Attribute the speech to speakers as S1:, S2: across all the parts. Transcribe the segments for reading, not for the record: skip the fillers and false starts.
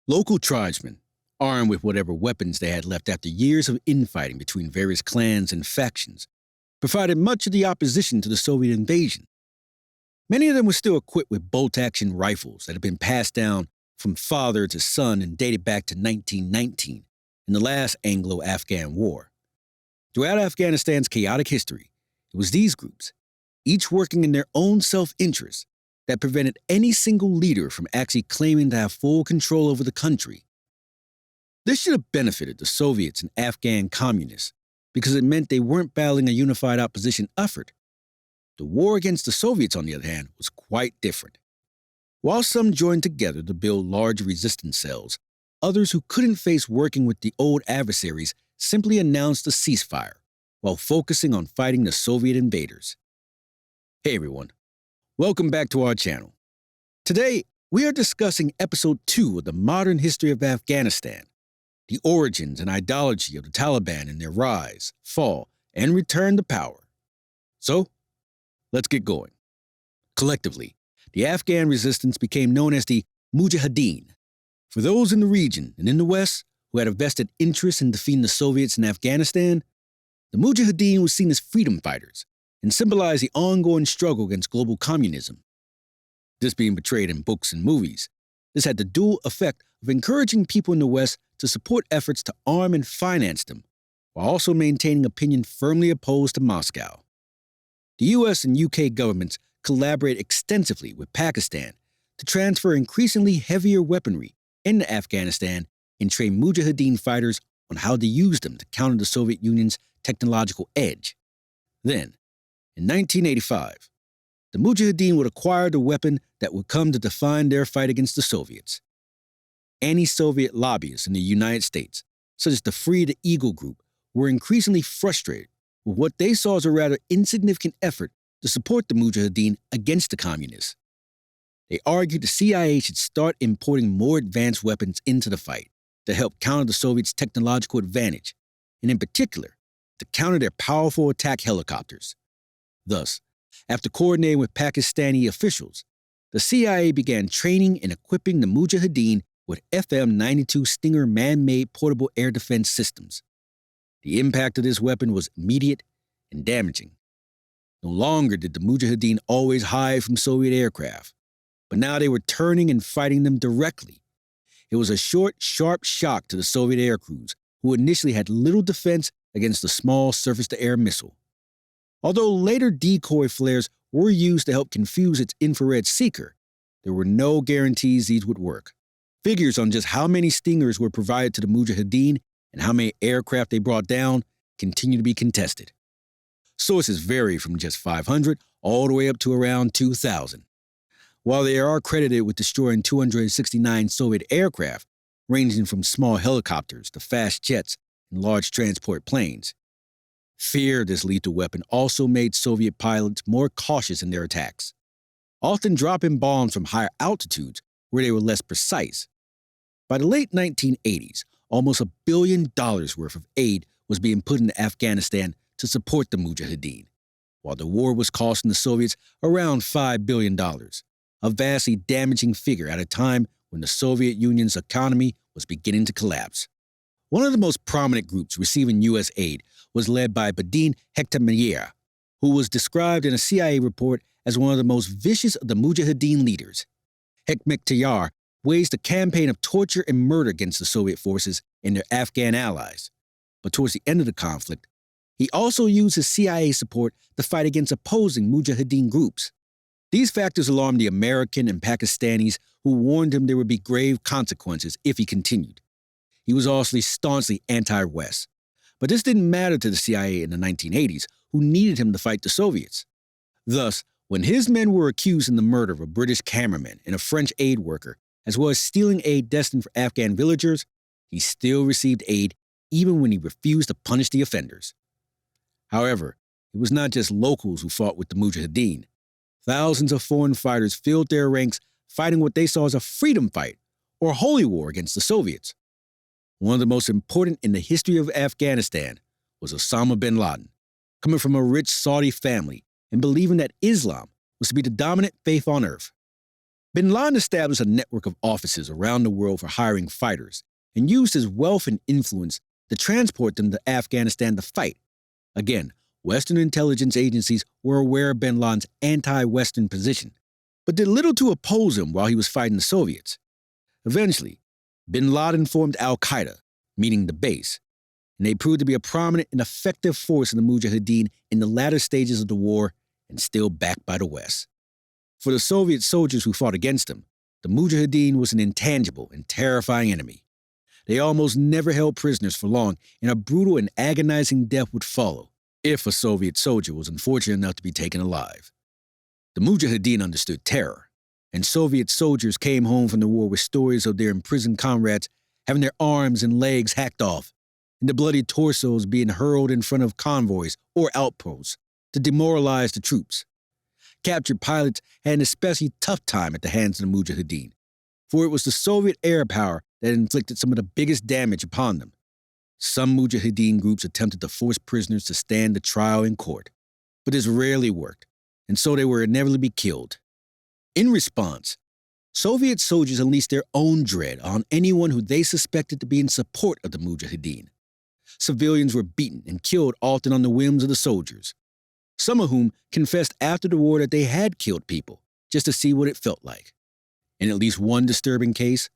S1: Local tribesmen, armed with whatever weapons they had left after years of infighting between various clans and factions, provided much of the opposition to the Soviet invasion. Many of them were still equipped with bolt-action rifles that had been passed down from father to son and dated back to 1919 in the last Anglo-Afghan War. Throughout Afghanistan's chaotic history, it was these groups, each working in their own self-interest, that prevented any single leader from actually claiming to have full control over the country. This should have benefited the Soviets and Afghan communists because it meant they weren't battling a unified opposition effort. The war against the Soviets, on the other hand, was quite different. While some joined together to build large resistance cells, others who couldn't face working with the old adversaries simply announced a ceasefire while focusing on fighting the Soviet invaders. Hey everyone, welcome back to our channel. Today, we are discussing episode 2 of the modern history of Afghanistan, the origins and ideology of the Taliban and their rise, fall, and return to power. So, let's get going. Collectively, the Afghan resistance became known as the Mujahideen. For those in the region and in the West who had a vested interest in defeating the Soviets in Afghanistan, the Mujahideen was seen as freedom fighters and symbolized the ongoing struggle against global communism. This being portrayed in books and movies, this had the dual effect of encouraging people in the West to support efforts to arm and finance them, while also maintaining opinion firmly opposed to Moscow. The US and UK governments collaborate extensively with Pakistan to transfer increasingly heavier weaponry into Afghanistan and train Mujahideen fighters on how to use them to counter the Soviet Union's technological edge. Then, in 1985, the Mujahideen would acquire the weapon that would come to define their fight against the Soviets. Anti-Soviet lobbyists in the United States, such as the Free the Eagle group, were increasingly frustrated with what they saw as a rather insignificant effort to support the Mujahideen against the communists. They argued the CIA should start importing more advanced weapons into the fight to help counter the Soviets' technological advantage, and in particular, to counter their powerful attack helicopters. Thus, after coordinating with Pakistani officials, the CIA began training and equipping the Mujahideen with FM-92 Stinger man-made portable air defense systems. The impact of this weapon was immediate and damaging. No longer did the Mujahideen always hide from Soviet aircraft, but now they were turning and fighting them directly. It was a short, sharp shock to the Soviet air crews, who initially had little defense against the small surface-to-air missile. Although later decoy flares were used to help confuse its infrared seeker, there were no guarantees these would work. Figures on just how many Stingers were provided to the Mujahideen and how many aircraft they brought down continue to be contested. Sources vary from just 500 all the way up to around 2,000. While they are credited with destroying 269 Soviet aircraft, ranging from small helicopters to fast jets and large transport planes, fear of this lethal weapon also made Soviet pilots more cautious in their attacks, often dropping bombs from higher altitudes where they were less precise. By the late 1980s, almost $1 billion worth of aid was being put into Afghanistan to support the Mujahideen, while the war was costing the Soviets around $5 billion, a vastly damaging figure at a time when the Soviet Union's economy was beginning to collapse. One of the most prominent groups receiving U.S. aid was led by Badin Hekmatyar, who was described in a CIA report as one of the most vicious of the Mujahideen leaders. Hekmatyar waged a campaign of torture and murder against the Soviet forces and their Afghan allies. But towards the end of the conflict, he also used his CIA support to fight against opposing Mujahideen groups. These factors alarmed the American and Pakistanis, who warned him there would be grave consequences if he continued. He was also staunchly anti-West. But this didn't matter to the CIA in the 1980s, who needed him to fight the Soviets. Thus, when his men were accused in the murder of a British cameraman and a French aid worker, as well as stealing aid destined for Afghan villagers, he still received aid even when he refused to punish the offenders. However, it was not just locals who fought with the Mujahideen. Thousands of foreign fighters filled their ranks fighting what they saw as a freedom fight or holy war against the Soviets. One of the most important in the history of Afghanistan was Osama bin Laden, coming from a rich Saudi family and believing that Islam was to be the dominant faith on earth. Bin Laden established a network of offices around the world for hiring fighters and used his wealth and influence to transport them to Afghanistan to fight. Again, Western intelligence agencies were aware of bin Laden's anti-Western position, but did little to oppose him while he was fighting the Soviets. Eventually, bin Laden formed al-Qaeda, meaning the base, and they proved to be a prominent and effective force in the Mujahideen in the latter stages of the war and still backed by the West. For the Soviet soldiers who fought against them, the Mujahideen was an intangible and terrifying enemy. They almost never held prisoners for long, and a brutal and agonizing death would follow if a Soviet soldier was unfortunate enough to be taken alive. The Mujahideen understood terror, and Soviet soldiers came home from the war with stories of their imprisoned comrades having their arms and legs hacked off, and the bloody torsos being hurled in front of convoys or outposts to demoralize the troops. Captured pilots had an especially tough time at the hands of the Mujahideen, for it was the Soviet air power that inflicted some of the biggest damage upon them. Some Mujahideen groups attempted to force prisoners to stand the trial in court, but this rarely worked, and so they were inevitably killed. In response, Soviet soldiers unleashed their own dread on anyone who they suspected to be in support of the Mujahideen. Civilians were beaten and killed often on the whims of the soldiers, some of whom confessed after the war that they had killed people just to see what it felt like. In at least one disturbing case,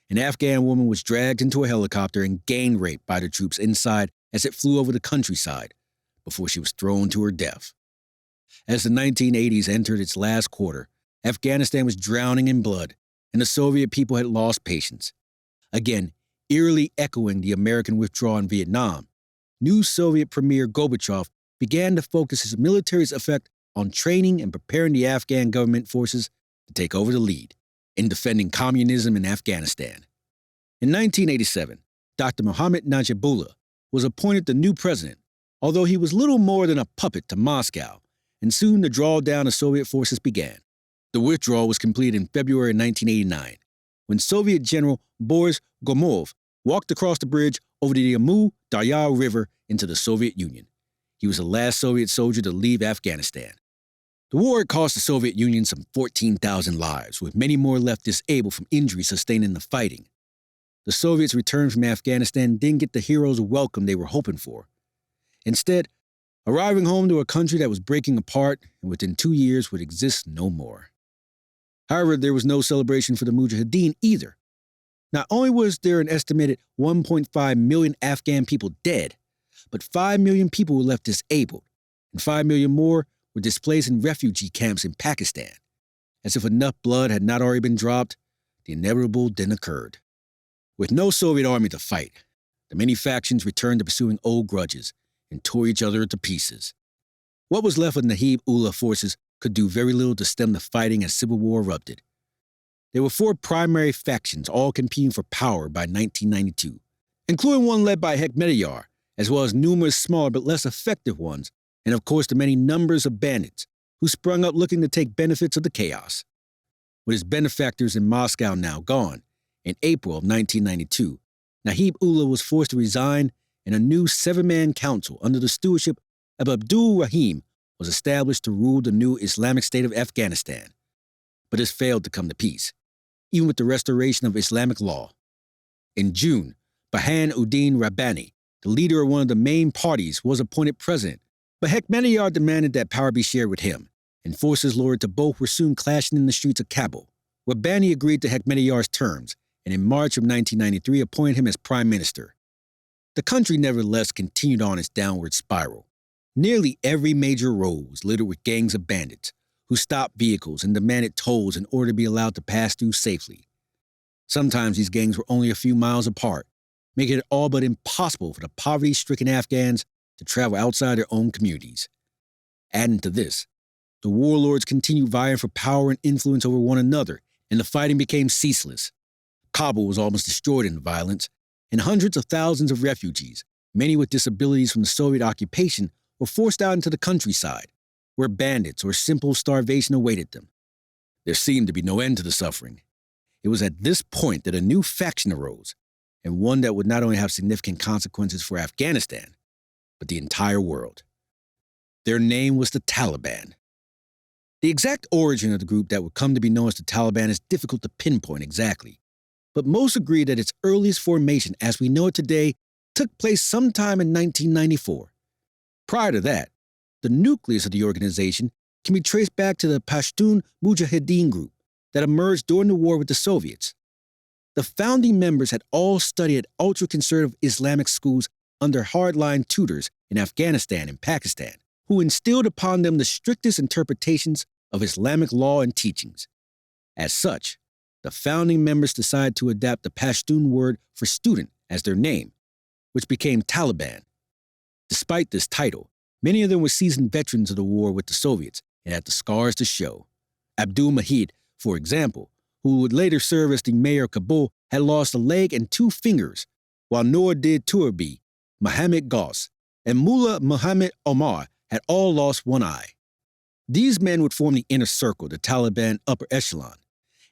S1: an Afghan woman was dragged into a helicopter and gang raped by the troops inside as it flew over the countryside before she was thrown to her death. As the 1980s entered its last quarter, Afghanistan was drowning in blood, and the Soviet people had lost patience. Again, eerily echoing the American withdrawal in Vietnam, new Soviet Premier Gorbachev began to focus his military's effect on training and preparing the Afghan government forces to take over the lead in defending communism in Afghanistan. In 1987, Dr. Mohammad Najibullah was appointed the new president, although he was little more than a puppet to Moscow, and soon the drawdown of Soviet forces began. The withdrawal was completed in February 1989, when Soviet General Boris Gomulov walked across the bridge over the Amu Darya River into the Soviet Union. He was the last Soviet soldier to leave Afghanistan. The war had cost the Soviet Union some 14,000 lives, with many more left disabled from injuries sustained in the fighting. The Soviets returned from Afghanistan didn't get the hero's welcome they were hoping for. Instead, arriving home to a country that was breaking apart and within 2 years would exist no more. However, there was no celebration for the Mujahideen either. Not only was there an estimated 1.5 million Afghan people dead, but 5 million people were left disabled, and 5 million more were displaced in refugee camps in Pakistan. As if enough blood had not already been dropped, the inevitable then occurred. With no Soviet army to fight, the many factions returned to pursuing old grudges and tore each other to pieces. What was left of Najib-ullah forces could do very little to stem the fighting as civil war erupted. There were 4 primary factions all competing for power by 1992, including one led by Hekmatyar, as well as numerous smaller but less effective ones, and of course the many numbers of bandits who sprung up looking to take benefits of the chaos. With his benefactors in Moscow now gone, in April of 1992, Najib-ullah was forced to resign, and a new 7-man council under the stewardship of Abdul Rahim was established to rule the new Islamic State of Afghanistan. But this failed to come to peace, even with the restoration of Islamic law. In June, Burhan-uddin Rabbani, the leader of one of the main parties, was appointed president, but Hekmatyar demanded that power be shared with him, and forces loyal to both were soon clashing in the streets of Kabul. Rabbani agreed to Hekmatyar's terms, and in March of 1993 appointed him as prime minister. The country nevertheless continued on its downward spiral. Nearly every major road was littered with gangs of bandits, who stopped vehicles and demanded tolls in order to be allowed to pass through safely. Sometimes these gangs were only a few miles apart, making it all but impossible for the poverty-stricken Afghans to travel outside their own communities. Adding to this, the warlords continued vying for power and influence over one another, and the fighting became ceaseless. Kabul was almost destroyed in the violence, and hundreds of thousands of refugees, many with disabilities from the Soviet occupation, were forced out into the countryside, where bandits or simple starvation awaited them. There seemed to be no end to the suffering. It was at this point that a new faction arose, and one that would not only have significant consequences for Afghanistan, but the entire world. Their name was the Taliban. The exact origin of the group that would come to be known as the Taliban is difficult to pinpoint exactly, but most agree that its earliest formation as we know it today took place sometime in 1994. Prior to that, the nucleus of the organization can be traced back to the Pashtun Mujahideen group that emerged during the war with the Soviets. The founding members had all studied at ultra-conservative Islamic schools under hardline tutors in Afghanistan and Pakistan, who instilled upon them the strictest interpretations of Islamic law and teachings. As such, the founding members decided to adapt the Pashtun word for student as their name, which became Taliban. Despite this title, many of them were seasoned veterans of the war with the Soviets and had the scars to show. Abdul Mahid, for example, who would later serve as the mayor of Kabul, had lost a leg and 2 fingers, while Noordin Turbi, Mohammed Ghaus, and Mullah Muhammad Omar had all lost 1 eye. These men would form the inner circle, the Taliban upper echelon,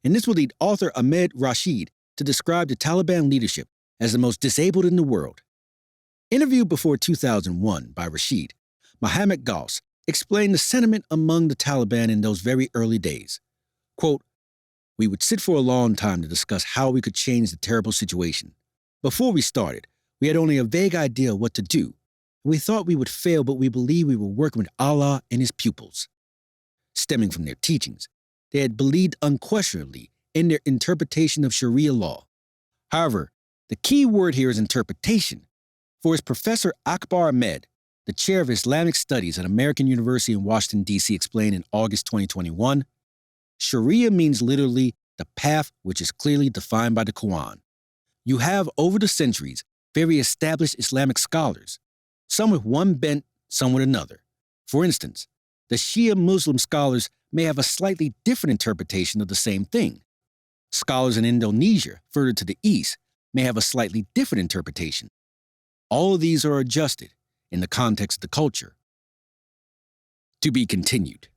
S1: and this would lead author Ahmed Rashid to describe the Taliban leadership as the most disabled in the world. Interviewed before 2001 by Rashid, Mohammed Ghaus explained the sentiment among the Taliban in those very early days. Quote, "We would sit for a long time to discuss how we could change the terrible situation. Before we started, we had only a vague idea of what to do. We thought we would fail, but we believed we were working with Allah and His pupils." Stemming from their teachings, they had believed unquestionably in their interpretation of Sharia law. However, the key word here is interpretation, for as Professor Akbar Ahmed, the chair of Islamic Studies at American University in Washington, D.C., explained in August 2021, Sharia means literally the path which is clearly defined by the Quran. You have, over the centuries, very established Islamic scholars, some with one bent, some with another. For instance, the Shia Muslim scholars may have a slightly different interpretation of the same thing. Scholars in Indonesia, further to the east, may have a slightly different interpretation. All of these are adjusted in the context of the culture. To be continued.